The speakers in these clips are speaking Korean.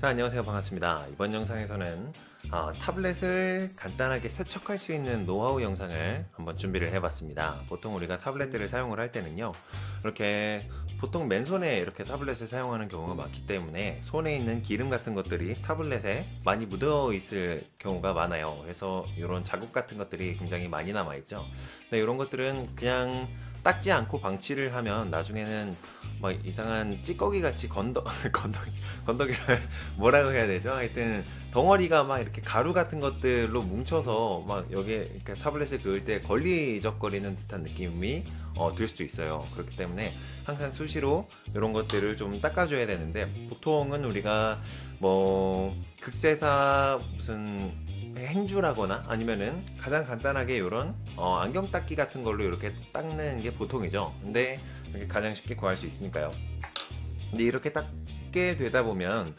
자, 안녕하세요. 반갑습니다. 이번 영상에서는 타블렛을 간단하게 세척할 수 있는 노하우 영상을 한번 준비를 해봤습니다. 보통 우리가 타블렛들을 사용을 할 때는요, 이렇게 보통 맨손에 이렇게 타블렛을 사용하는 경우가 많기 때문에 손에 있는 기름 같은 것들이 타블렛에 많이 묻어 있을 경우가 많아요. 그래서 이런 자국 같은 것들이 굉장히 많이 남아있죠. 근데 이런 것들은 그냥 닦지 않고 방치를 하면 나중에는 막 이상한 찌꺼기 같이 건더기를 뭐라고 해야 되죠? 하여튼 덩어리가 막 이렇게 가루 같은 것들로 뭉쳐서 막 여기에 이렇게 타블렛을 그을 때 걸리적거리는 듯한 느낌이 들 수도 있어요. 그렇기 때문에 항상 수시로 이런 것들을 좀 닦아줘야 되는데, 보통은 우리가 뭐 극세사 무슨 행주라거나 아니면은 가장 간단하게 이런 안경 닦기 같은 걸로 이렇게 닦는 게 보통이죠. 근데 이렇게 가장 쉽게 구할 수 있으니까요. 근데 이렇게 닦게 되다 보면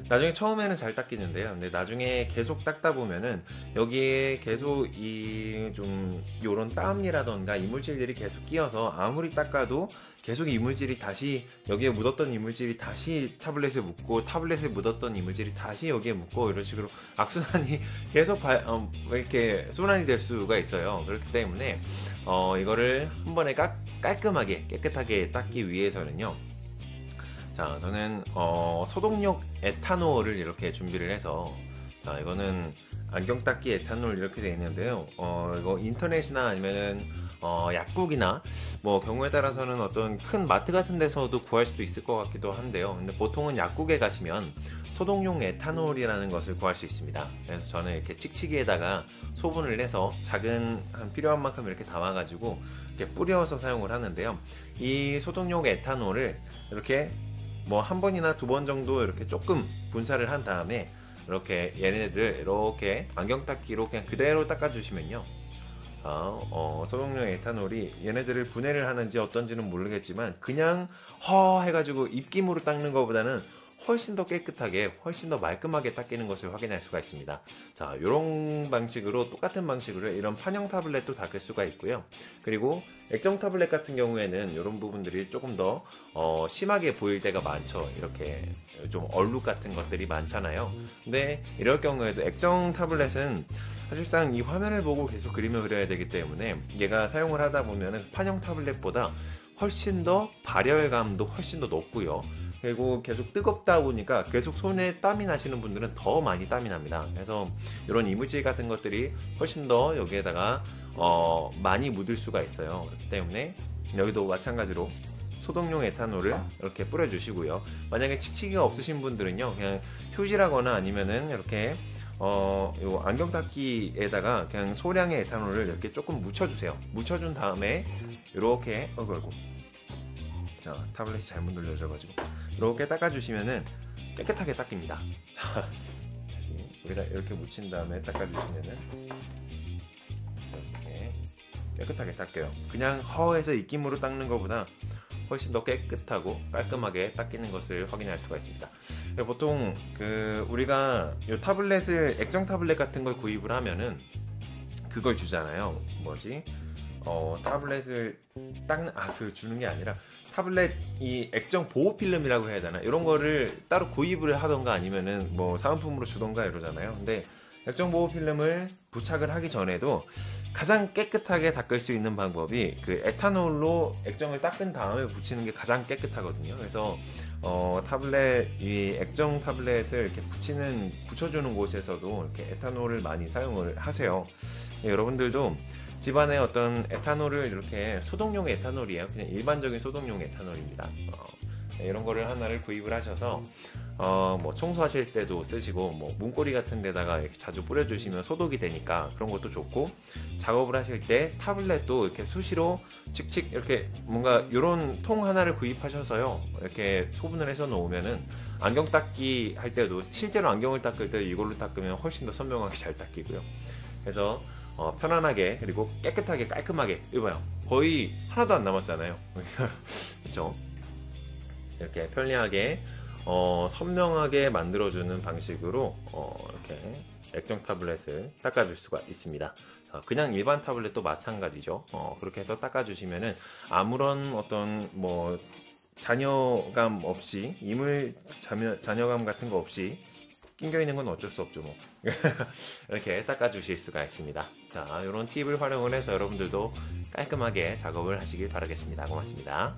나중에 처음에는 잘 닦이는데요. 근데 나중에 계속 닦다 보면은 여기에 계속 이 좀 요런 땀이라던가 이물질들이 계속 끼어서 아무리 닦아도 계속 이물질이 다시 여기에 묻었던 이물질이 다시 타블렛에 묻고, 타블렛에 묻었던 이물질이 다시 여기에 묻고, 이런 식으로 악순환이 계속 이렇게 순환이 될 수가 있어요. 그렇기 때문에 이거를 한 번에 깔끔하게 깨끗하게 닦기 위해서는요, 자, 저는 소독용 에탄올을 이렇게 준비를 해서, 자, 이거는 안경 닦기 에탄올 이렇게 되어 있는데요. 이거 인터넷이나 아니면은 약국이나 뭐 경우에 따라서는 어떤 큰 마트 같은 데서도 구할 수도 있을 것 같기도 한데요. 근데 보통은 약국에 가시면 소독용 에탄올이라는 것을 구할 수 있습니다. 그래서 저는 이렇게 칙칙이에다가 소분을 내서 작은 한 필요한 만큼 이렇게 담아가지고 이렇게 뿌려서 사용을 하는데요. 이 소독용 에탄올을 이렇게 뭐 한 번이나 두 번 정도 이렇게 조금 분사를 한 다음에 이렇게 얘네들 이렇게 안경 닦기로 그냥 그대로 닦아주시면요, 소독용 에탄올이 얘네들을 분해를 하는지 어떤지는 모르겠지만 그냥 해가지고 입김으로 닦는 것보다는 훨씬 더 깨끗하게, 훨씬 더 말끔하게 닦이는 것을 확인할 수가 있습니다. 자, 이런 방식으로, 똑같은 방식으로 이런 판형 타블렛도 닦을 수가 있고요. 그리고 액정 타블렛 같은 경우에는 이런 부분들이 조금 더 심하게 보일 때가 많죠. 이렇게 좀 얼룩 같은 것들이 많잖아요. 근데 이럴 경우에도 액정 타블렛은 사실상 이 화면을 보고 계속 그림을 그려야 되기 때문에 얘가 사용을 하다 보면 판형 타블렛보다 훨씬 더 발열감도 훨씬 더 높고요. 그리고 계속 뜨겁다 보니까 계속 손에 땀이 나시는 분들은 더 많이 땀이 납니다. 그래서 이런 이물질 같은 것들이 훨씬 더 여기에다가 많이 묻을 수가 있어요. 그렇기 때문에 여기도 마찬가지로 소독용 에탄올을 이렇게 뿌려주시고요. 만약에 칙칙이가 없으신 분들은요, 그냥 휴지라거나 아니면은 이렇게 요 안경 닦기에다가 그냥 소량의 에탄올을 이렇게 조금 묻혀주세요. 묻혀준 다음에 이렇게 자, 타블렛이 잘못 눌려져가지고 이렇게 닦아주시면은 깨끗하게 닦입니다. 다시 우리가 이렇게 묻힌 다음에 닦아주시면은 이렇게 깨끗하게 닦여요. 그냥 허해서 입김으로 닦는 것보다 훨씬 더 깨끗하고 깔끔하게 닦이는 것을 확인할 수가 있습니다. 보통 우리가 이 타블렛을, 액정 타블렛 같은 걸 구입을 하면은 그걸 주잖아요. 뭐지? 타블렛을 주는 게 아니라 타블렛 이 액정 보호 필름이라고 해야 되나? 이런 거를 따로 구입을 하던가 아니면은 뭐 사은품으로 주던가 이러잖아요. 근데 액정 보호 필름을 부착을 하기 전에도 가장 깨끗하게 닦을 수 있는 방법이 그 에탄올로 액정을 닦은 다음에 붙이는 게 가장 깨끗하거든요. 그래서 이 액정 타블렛을 이렇게 붙여주는 곳에서도 이렇게 에탄올을 많이 사용을 하세요. 여러분들도 집안에 어떤 에탄올을 이렇게, 소독용 에탄올이에요. 그냥 일반적인 소독용 에탄올입니다. 이런 거를 하나를 구입을 하셔서 뭐 청소하실 때도 쓰시고, 뭐 문고리 같은 데다가 이렇게 자주 뿌려주시면 소독이 되니까 그런 것도 좋고, 작업을 하실 때 타블렛도 이렇게 수시로 칙칙 이렇게 뭔가 이런 통 하나를 구입하셔서요, 이렇게 소분을 해서 놓으면은 안경 닦기 할 때도, 실제로 안경을 닦을 때 이걸로 닦으면 훨씬 더 선명하게 잘 닦이고요. 그래서 편안하게, 그리고 깨끗하게, 깔끔하게, 이거요, 거의 하나도 안 남았잖아요. 그렇죠? 이렇게 편리하게 선명하게 만들어주는 방식으로 이렇게 액정 타블렛을 닦아줄 수가 있습니다. 그냥 일반 타블렛도 마찬가지죠. 그렇게 해서 닦아주시면은 아무런 어떤 뭐 잔여감 없이 잔여감 같은 거 없이 낑겨 있는 건 어쩔 수 없죠 뭐. 이렇게 닦아주실 수가 있습니다. 자, 이런 팁을 활용을 해서 여러분들도 깔끔하게 작업을 하시길 바라겠습니다. 고맙습니다.